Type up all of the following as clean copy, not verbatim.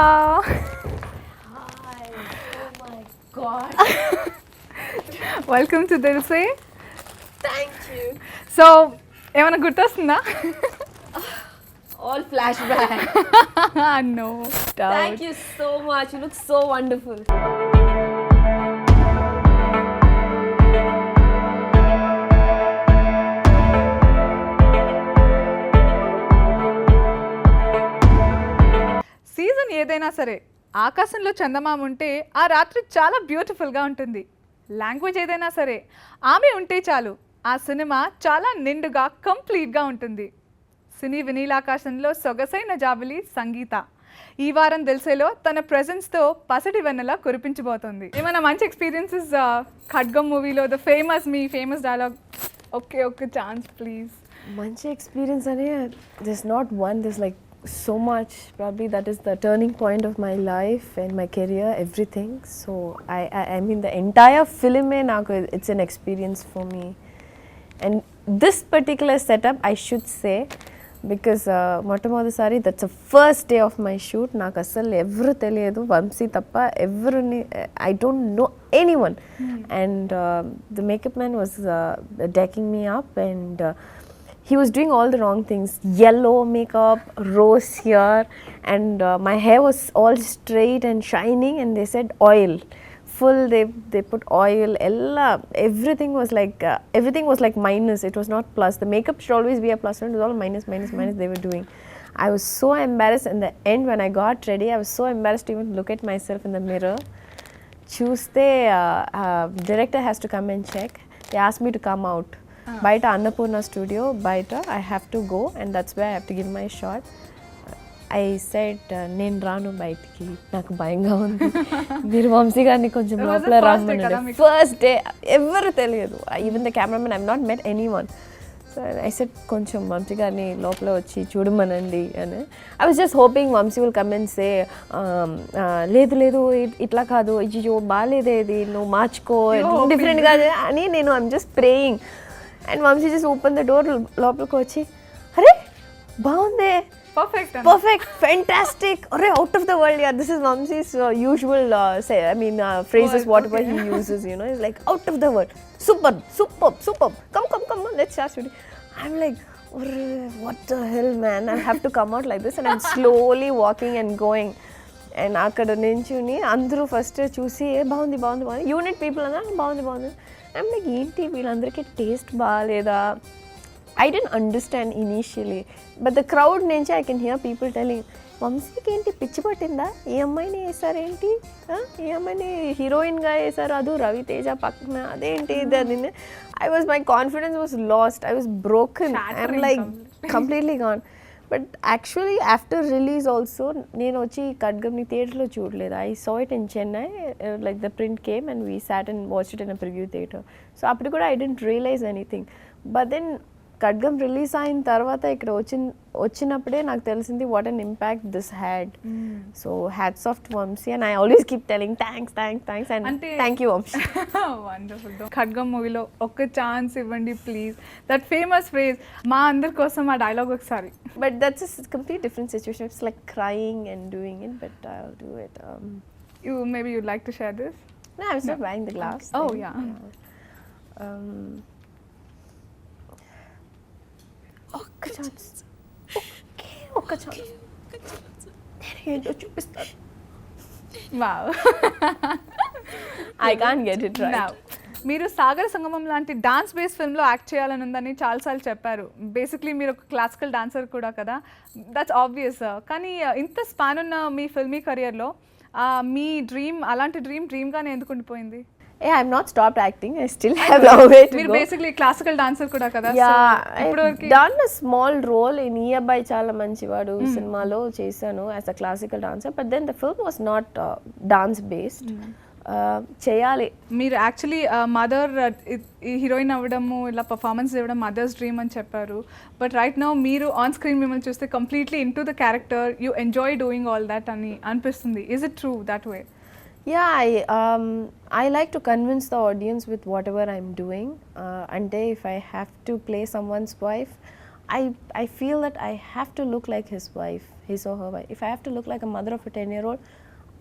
Hi. Oh my god. Welcome to Dil Se. Thank you. So ఏమైనా గుర్తొస్తుందా? All flashback. No Thank you so much. You look so wonderful. Season ఏదైనా సరే ఆకాశంలో చందమామ ఉంటే ఆ రాత్రి చాలా బ్యూటిఫుల్గా ఉంటుంది. లాంగ్వేజ్ ఏదైనా సరే ఆమె ఉంటే చాలు ఆ సినిమా చాలా నిండుగా కంప్లీట్గా ఉంటుంది. సినీ వినీలాకాశంలో సొగసైన జాబిలి సంగీత ఈ వారం దిల్సేలో తన ప్రెజెన్స్తో పసిడి వెన్నెల కురిపించబోతోంది. ఏమైనా మంచి ఎక్స్పీరియన్సెస్ ఖడ్గం మూవీలో the famous dialogue okay chance please. Manchi experience ane, there's not one, there's like so much. Probably that is the turning point of my life and my career, everything. So I mean the entire film it's an experience for me. And this particular setup I should say, because మొట్టమొదటిసారి that's the first day of my shoot. నాకు అసలు ఎవరు తెలియదు, వంశీ తప్ప ఎవరిని, I don't know anyone. And the makeup man was decking me up and he was doing all the wrong things. Yellow makeup, rose here, and my hair was all straight and shining, and they said oil. Full, they put oil, everything was like minus. It was not plus. The makeup should always be a plus, and it was all minus they were doing. I was so embarrassed. In the end, when I got ready, I was so embarrassed to even look at myself in the mirror. Tuesday, director has to come and check. They asked me to come out. Baita Annapurna studio, Baita, I have to go, and that's where I have to give my shot. I said, నేను రాను బయటికి, నాకు భయంగా ఉంది, మీరు వంశీ గారిని కొంచెం లోపల రమ్మనండి. ఫస్ట్ డే ఎవరు తెలియదు, even the cameraman, I have not met anyone. So I said కొంచెం వంశీ గారిని లోపల వచ్చి చూడమనండి అని. I was just hoping Vamshi will come and say లేదు ఇట్లా కాదు, అయ్యో బాగాలేదే ఇది, నువ్వు మార్చుకో, డిఫరెంట్గా అని నేను I'm just praying. And Vamshi just open the door, లోపలికి వచ్చి అరే బాగుందే, perfect, fantastic, అరే out of the world. Yeah, this is Vamsi's usual phrases, whatever he uses, you know, he's like out of the world, superb, come let's start shooting. I'm like, what the hell man, I have to come out like this, and I'm slowly walking and going. And అక్కడ నించుని అందరూ first చూసి బాగుంది unit people అన్నా బాగుంది. I'm like, ఏంటి వీళ్ళందరికీ taste బాగాలేదా? I didn't understand initially, but the crowd నుంచి I can hear people telling, వంశీకి ఏంటి పిచ్చి పట్టిందా, ఈ అమ్మాయిని వేసారేంటి, ఈ అమ్మాయిని హీరోయిన్గా వేసారు, అది రవితేజ పక్కన, అదేంటి ఇది. my confidence was lost, I was broken, I'm like completely gone. But actually after release also, నేను వచ్చి ఖడ్గంని థియేటర్లో చూడలేదు. I saw it in Chennai, like the print came and we sat and watched it in a preview theater. So అప్పుడు కూడా I didn't realize anything. But then Khadgam release అయిన తర్వాత ఇక్కడ వచ్చినప్పుడే నాకు తెలిసింది what an impact this had. So hats off to Vamshi, and I always keep telling thanks and thank you Vamshi. Wonderful. Khadgam మూవీలో ఒక్క ఛాన్స్ ఇవ్వండి ప్లీజ్, దట్ ఫేమస్ ఫ్రేజ్ మా అందరి కోసం ఆ డైలాగ్ ఒకసారి. But that's a complete different situation, it's like crying and doing it, but I will do it. Maybe you'd like to share this? No, I was not buying the glass. Okay. Oh yeah. ఒక్క chance నేను ఏంటో చూపిస్తాను. Wow. I can't get it right. Now, మీరు సాగర సంగమం లాంటి dance base ఫిల్మ్లో act చేయాలని ఉందని చాలాసార్లు చెప్పారు. బేసిక్లీ మీరు ఒక క్లాసికల్ డాన్సర్ కూడా కదా, దట్స్ ఆబ్వియస్. కానీ ఇంత స్పాన్ ఉన్న మీ ఫిల్మీ కెరియర్లో మీ అలాంటి డ్రీమ్గానే ఎందుకు ఉండిపోయింది? Yeah, I'm not stopped acting. I still have a way to go. మీరు బేసిక్లీ క్లాసికల్ డాన్సర్ కూడా కదా. Yeah, I've done a small role in ఈ అబ్బాయి చాలా మంచివాడు సినిమాలో చేశాను as a classical dancer, but then the film was not dance based. చేయాలి. మీరు యాక్చువల్లీ మదర్ హీరోయిన్ అవ్వడము, ఇలా పర్ఫార్మెన్స్ ఇవ్వడం మదర్స్ డ్రీమ్ అని చెప్పారు. బట్ రైట్ నౌ మీరు ఆన్ స్క్రీన్ మిమ్మల్ని చూస్తే completely in to the character, you enjoy doing all that అని అనిపిస్తుంది. Is it true that way? Yeah, I like to convince the audience with whatever I'm doing. And if I have to play someone's wife, I feel that I have to look like his wife, his or her wife. If I have to look like a mother of a 10-year-old,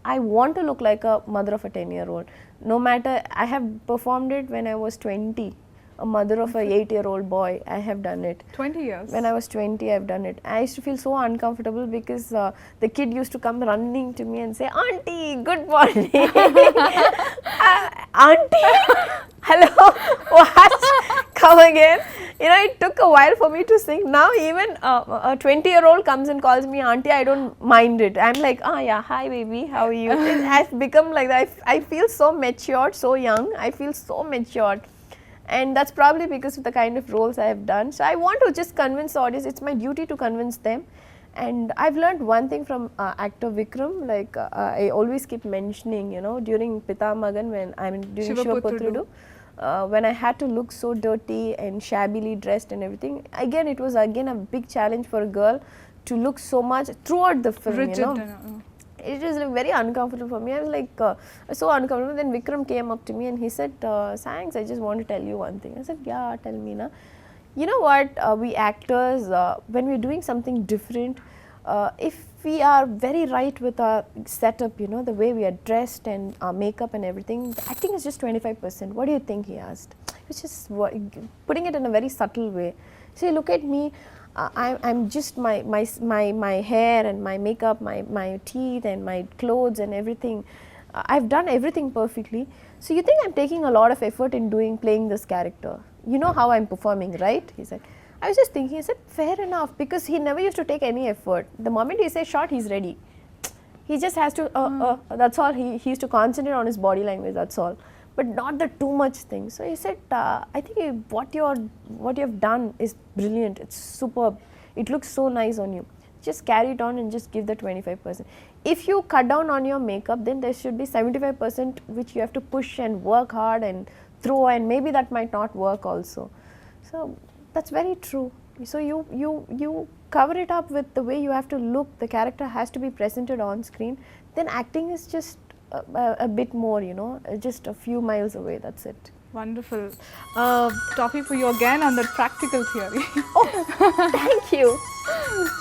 I want to look like a mother of a 10-year-old. No matter, I have performed it when I was 20, a mother of a 8-year-old boy. I have done it. 20 years. When I was 20, I've done it. I used to feel so uncomfortable because the kid used to come running to me and say, "Auntie, good morning." Auntie, hello, what? Come again. You know, it took a while for me to sing. Now even a 20-year-old comes and calls me auntie, I don't mind it. I'm like, oh yeah, hi baby, how are you? I've become like that. I feel so matured, so young. I feel so matured. And that's probably because of the kind of roles I have done. So I want to just convince the audience. It's my duty to convince them. And I've learned one thing from actor Vikram, like I always keep mentioning, you know, during Pita Magan, when I mean during Shivaputrudu, when I had to look so dirty and shabbily dressed and everything, again it was again a big challenge for a girl to look so much throughout the film. Rigid, you know, it is like very uncomfortable for me. I was like so uncomfortable. Then Vikram came up to me and he said, "Sangs, I just want to tell you one thing." I said, "Yeah, tell me na." You know what, we actors, when we're doing something different, if we are very right with our setup, you know, the way we are dressed and our makeup and everything, the acting is just 25%. What do you think, he asked. It's just putting it in a very subtle way. See, look at me. I'm just my hair and my makeup, my teeth and my clothes and everything. I've done everything perfectly. So you think I'm taking a lot of effort in playing this character? You know how I'm performing, right? He said. I was just thinking, I said, fair enough, because he never used to take any effort. The moment he says shot, he's ready. He just has to, that's all. He used to concentrate on his body language, that's all. But not the too much thing. So he said, I think what you have done is brilliant. It's superb. It looks so nice on you. Just carry it on and just give the 25%. If you cut down on your makeup, then there should be 75% which you have to push and work hard and throw, and maybe that might not work also. So that's very true. So you cover it up with the way you have to look. The character has to be presented on screen. Then acting is just a bit more, you know, just a few miles away. That's it. Wonderful. Topic for you again on the practical theory. Oh, thank you.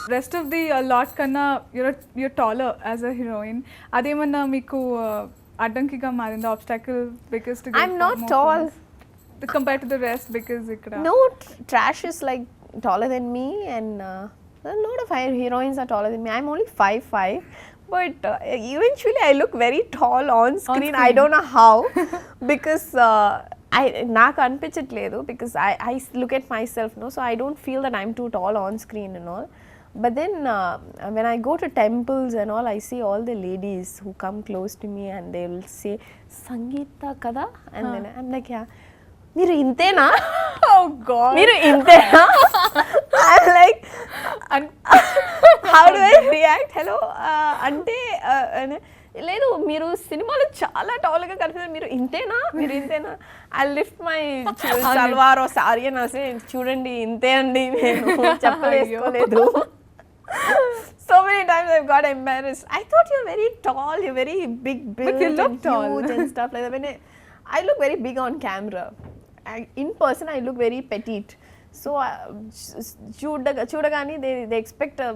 Rest of the lot kanna you're taller as a heroine. Ademanna meeku addankiga marinda obstacle because to get I'm not tall compared to the rest, because ikkada no, Trash is like taller than me, and a lot of heroines are taller than me. I'm only 5'5", but eventually I look very tall on screen. I don't know how, because నాకు అనిపించట్లేదు, because I look at myself, no, so I don't feel that I'm too tall on screen and all. But then when I go to temples and all, I see all the ladies who come close to me and they will say, "Sangeetha kada?" And then I'm like, yeah. మీరు ఇంతేనా? Oh God. మీరు ఇంతేనా? I'm like, how do I react? Hello, అంటే లేదు, మీరు సినిమాలో చాలా టాల్గా కనిపిస్తారు, మీరు ఇంతేనా? మీరు ఇంతేనా? I lift my salwar sorry అని అసలు చూడండి ఇంతే అండి, నేను చెప్పలేసుకోలేదు. So many times I've got embarrassed. I thought you're very tall, you're very big build, but you look tall and stuff like that. When I look very big on camera. In person I look very petite. So చూడగానే they expect a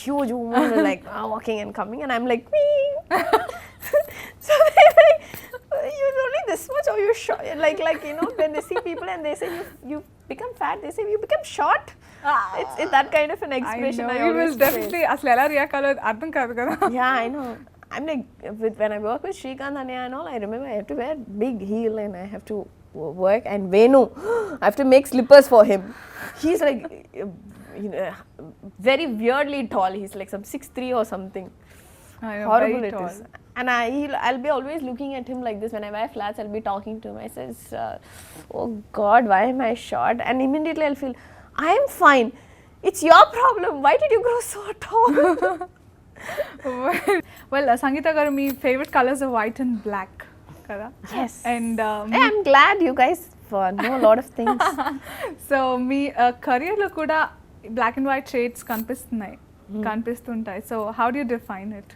huge woman like walking and coming, and I'm like, so they're like, you're only this much, or you're short, like you know, when they see people and they say you become fat, they say you become short. It's that kind of an expression. I will definitely asla ela react allo ardham kaadu kada. Yeah, I know. I'm like, when I work with Srikanth Anaya and all, I remember I have to wear big heel and I have to work, and Venu, I have to make slippers for him. He's like, you know, very weirdly tall. He's like some 6'3" or something. I know, horrible very it tall. is. And I'll be always looking at him like this. When I wear flats, I'll be talking to him. I says, oh God, why am I short? And immediately I'll feel, I am fine. It's your problem. Why did you grow so tall? Well, Sangeetha garu, me favorite colors are white and black kada? Yes. And I'm glad you guys know a lot of things. So me career లో కూడా black and white shades కనిపిస్తుంటాయి. So how do you define it?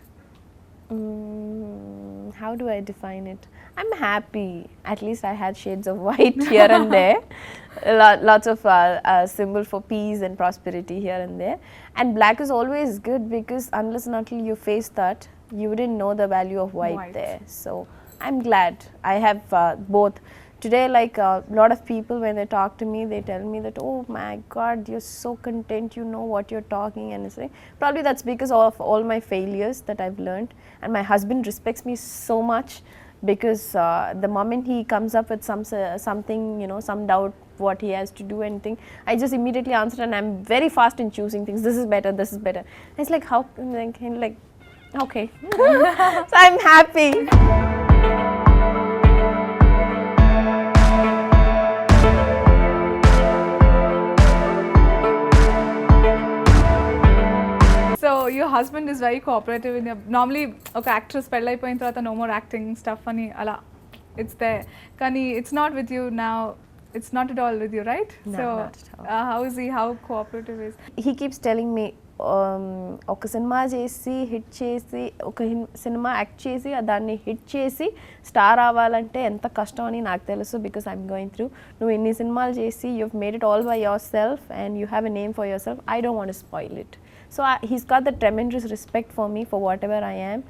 How do I define it? I'm happy. At least I had shades of white here and there. Lots of symbol for peace and prosperity here and there. And black is always good because unless and until you face that, you wouldn't know the value of white there. So I'm glad I have both. Today, like a lot of people, when they talk to me, they tell me that, oh my God, you're so content, you know what you're talking, and it's like, probably that's because of all my failures that I've learned. And my husband respects me so much because the moment he comes up with something, you know, some doubt what he has to do anything, I just immediately answer, and I'm very fast in choosing things. This is better, this is better. And it's like, how, like okay. So I'm happy. So your husband is very cooperative in your normally ఒక actress పెళ్ళైపోయిన తర్వాత no more acting stuff అని అలా it's there కానీ it's not with you now, it's not at all with you, right? No, So not at all. how is he, how cooperative is He keeps telling me ఒక cinema చేసి hit చేసి ఒక cinema act చేసి దాన్ని hit చేసి star అవ్వాలంటే ఎంత కష్టం అని నాకు తెలుసు బికాస్ ఐఎమ్ గోయింగ్ త్రూ నువ్వు ఇన్ని సినిమాలు చేసి you have made it all by your self and you have a name for your self I don't want to spoil it so he's got the tremendous respect for me for whatever I am.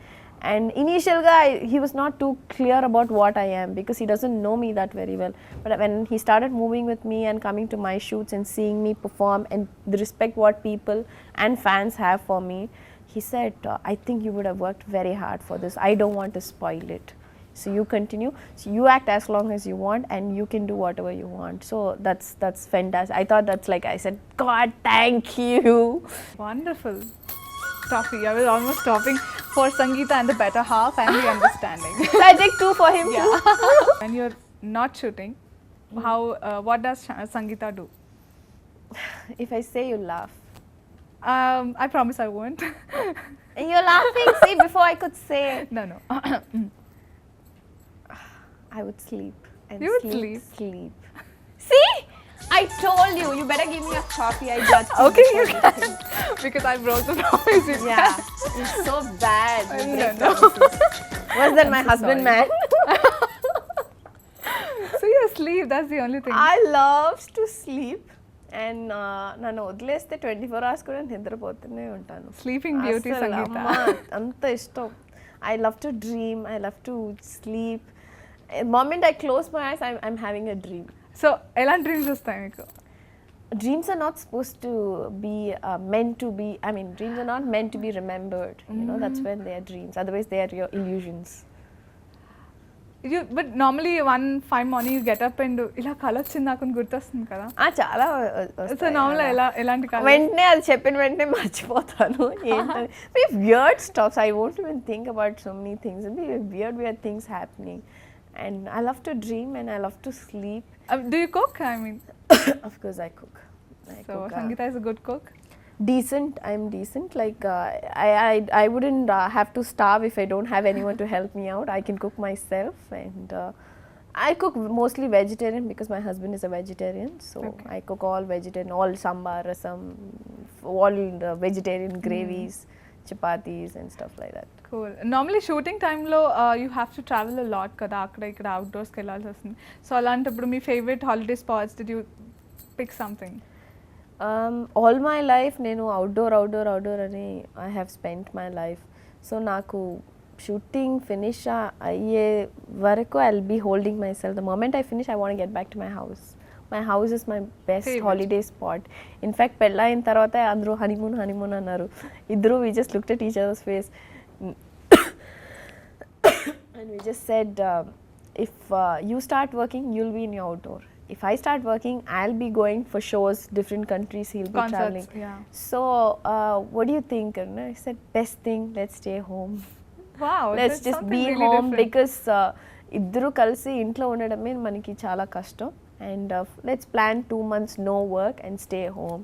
And initial guy, he was not too clear about what I am because he doesn't know me that very well. But when he started moving with me and coming to my shoots and seeing me perform and the respect what people and fans have for me, he said, I think you would have worked very hard for this. I don't want to spoil it. So you continue. So you act as long as you want and you can do whatever you want. So that's fantastic. I thought that's like, I said, God, thank you. wonderful Toffee, I was almost stopping for Sangeetha and the better half and the understanding. So I take 2 for him too. When you're not shooting, how what does Sangeetha do? If I say, you laugh. I promise I won't. And you're laughing, see, before I could say. No. I would sleep. And You would sleep. See? I told you. You better give me a coffee. I judged you. Okay, you before can. this thing. Because I broke the promise. You Yeah. can. It's so bad. You I break know. promises. Worse than I'm my so husband, sorry. man. So you sleep, that's the only thing. I love to sleep. And నన్ను వదిలేస్తే 24 hours కూడా నిద్రపోతూనే ఉంటాను. Sleeping beauty, అసలు Sangeetha. అమ్మ, అంత ఇష్టం. I love to dream. I love to sleep. The moment I close my eyes, I'm having a dream. So ఎలాంటి dreams వస్తాయి మీకు? Dreams are not supposed to be meant to be. I mean, dreams are not meant to be remembered. You know, that's when they are dreams. Otherwise, they are your illusions. But normally 1-5 morning you get up and ఇలా కళ వచ్చింది నాకు అని గుర్తొస్తుంది కదా. చాలా so normal ఎలాంటి కళ? వెంటనే అది చెప్పిన వెంటనే మర్చిపోతాను. ఏంటంటే weird stuff. I won't even think about so many things. It'll be weird things happening. And I love to dream and I love to sleep. Do you cook? I mean, Of course, I cook. so Sangeetha is a good cook. Decent. I'm decent. Like I wouldn't have to starve if I don't have anyone to help me out. I can cook myself, and I cook mostly vegetarian because my husband is a vegetarian. So Okay. I cook all vegetarian, all sambar, rasam, all the vegetarian gravies, chapatis, and stuff like that. Cool. Normally shooting time లో you have to travel a lot కదా, అక్కడ ఇక్కడ అవుట్డోర్స్కి వెళ్ళాల్సి వస్తుంది. So అలాంటప్పుడు మీ favourite holiday spots, did you pick something? All my life నేను outdoor అని I have spent my life. So నాకు షూటింగ్ ఫినిష్ అయ్యే వరకు I'll be holding myself. The moment I finish, I want to get back to my house. My house is my best Favorite. holiday spot. In fact, పెళ్ళైన తర్వాత అందరూ honeymoon అన్నారు. ఇద్దరు we just looked at each other's face and we just said, if you start working, you'll be in your outdoor. If I start working, I'll be going for shows, different countries, he'll be Concerts, traveling. yeah. So, what do you think? And I said, best thing, let's stay home. Wow, Let's that's just something be really home different. because ఇద్దరు కలిసి ఇంట్లో ఉండడమే మనకి చాలా కష్టం. And let's plan 2 months no work and stay home.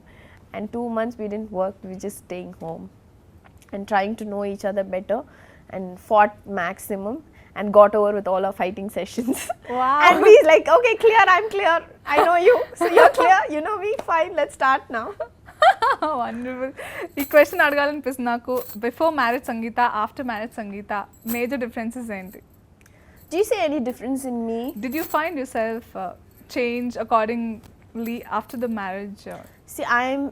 And 2 months we didn't work, we just staying home and trying to know each other better and fought maximum and got over with all our fighting sessions. Wow. And we like, okay, clear, I'm clear, I know you, so you're clear, you know me, fine, let's start now. Wonderful. ఈ question అడగాలనిపిస్తుంది నాకు. Before marriage సంగీత, after marriage సంగీత, major differences ఏంటి? Do you see any difference in me? Did you find yourself change accordingly after the marriage? See, I'm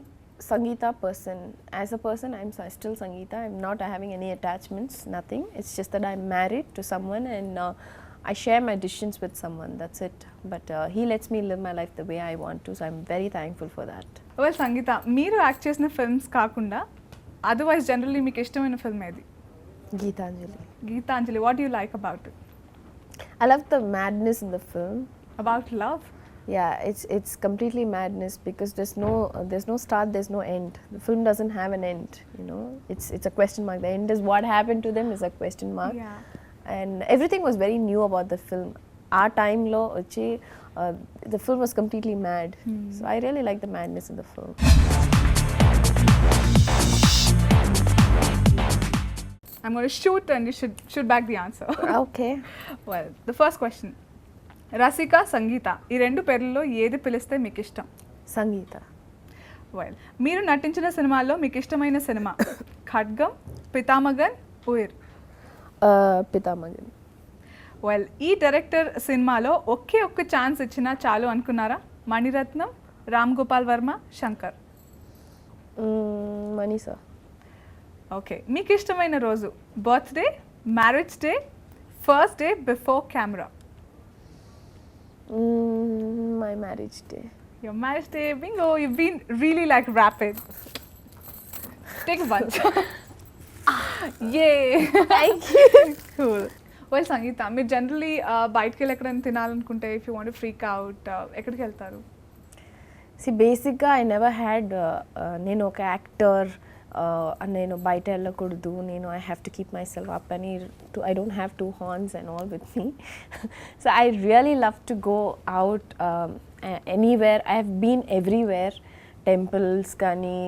Sangeetha person. As a person, I'm still Sangeetha. I'm not having any attachments, nothing. It's just that I'm married to someone and I share my decisions with someone. That's it. But he lets me live my life the way I want to. So I'm very thankful for that. Well Sangeetha, మీరు act చేసిన films కాకుండా otherwise generally మీకు ఇష్టమైన film ఏది? Geetanjali. Geetanjali. What you like about it? I love the madness in the film. About love? Yeah, it's completely madness because there's no start, there's no end. The film doesn't have an end, you know. It's a question mark. The end is what happened to them is a question mark. Yeah. And everything was very new about the film. Our time lo vachi the film was completely mad. So I really like the madness in the film. I'm going to shoot and you should shoot back the answer. Okay. Well, the first question. రసిక, సంగీత ఈ రెండు పేర్లలో ఏది పిలిస్తే మీకు ఇష్టం? Sangeetha. Well, మీరు నటించిన సినిమాల్లో మీకు ఇష్టమైన సినిమా ఖడ్గం, పితామగన్, ఉయిర్. Pitamagan. వెల్, ఈ డైరెక్టర్ సినిమాలో ఒకే ఒక్క ఛాన్స్ ఇచ్చినా చాలు అనుకున్నారా? మణిరత్నం, రామ్ గోపాల్ వర్మ, శంకర్. Manisa. ఓకే, మీకు ఇష్టమైన రోజు birthday, marriage day, first day before camera. My marriage day. Your marriage day, bingo, you've been really like rapid. Take a bunch. Yay. Thank you. Cool. Well, Sangeetha, మీరు generally బయటకి వెళ్ళి ఎక్కడైనా తినాలనుకుంటే if you want freak out ఎక్కడికి వెళ్తారు? See, basically I never had నేను ఒక actor నేను బయట వెళ్ళకూడదు, నేను I have to keep myself up అని I don't have two horns and all with me. So I really love to go out anywhere. I have been everywhere. Temples కానీ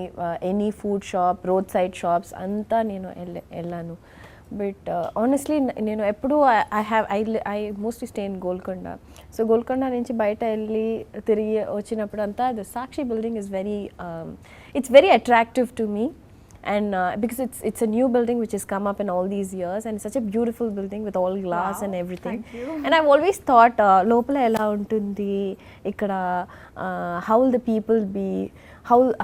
any food shop, road side shops అంతా నేను వెళ్ళాను. But honestly నేను ఎప్పుడు I mostly stay in Golconda. So Golconda నుంచి బయట వెళ్ళి తిరిగి వచ్చినప్పుడు అంతా the Sakshi building is it's very attractive to me. And because it's a new building which has come up in all these years and it's such a beautiful building with all glass and everything. Thank you. And I've always thought lopala ela untundi ikkada, how will the people be,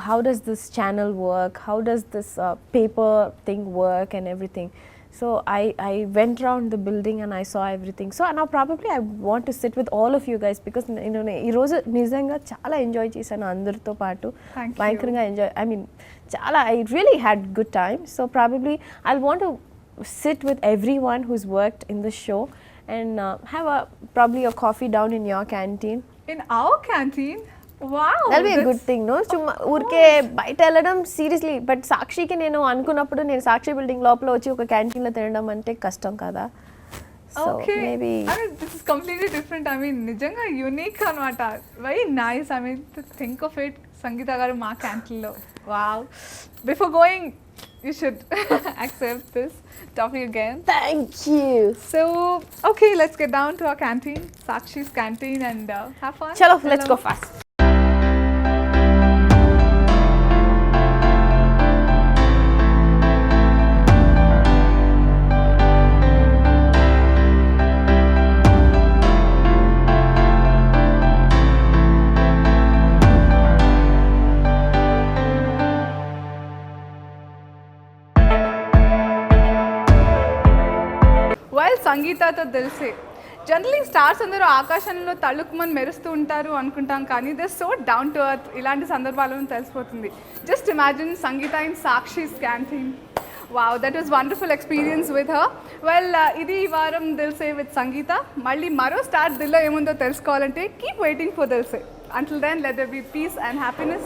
how does this channel work, how does this paper thing work and everything. So I went around the building and I saw everything. So now probably I want to sit with all of you guys because you know ee roju nijanga chaala enjoy chesanu andartho paatu. Bhayankanga enjoy, I mean chaala, I really had good time. So probably I'll want to sit with everyone who's worked in the show and have probably a coffee down in your canteen. In our canteen? Wow, that'll be a good thing, no? Chumma urke baita elladam seriously, but Sakshi ki nenu anukunnappudu nenu Sakshi building lopala vachi oka canteen lo tinadam ante kashtam kada. So okay, maybe I mean this is completely different. I mean nijanga unique anamata. Very nice. I mean to think of it, Sangeetha garu ma canteen lo. Wow. Before going, you should accept this topic again. thank you. So okay, let's get down to our canteen, Sakshi's canteen, and have fun. Chalo, let's go fast. While సంగీతతో తెలిసే generally stars అందరూ ఆకాశంలో తళుకుమని మెరుస్తూ ఉంటారు అనుకుంటాం, కానీ they so down to earth. ఇలాంటి సందర్భాలను తెలిసిపోతుంది. Just imagine Sangeetha in Sakshi's canteen. Wow, that was wonderful experience with her. Well, ఇది ఈ వారం దిల్సే విత్ సంగీత. మళ్ళీ మరో స్టార్ దిల్లో ఏముందో తెలుసుకోవాలంటే keep waiting for Dil Se. Until then, let there be peace and happiness.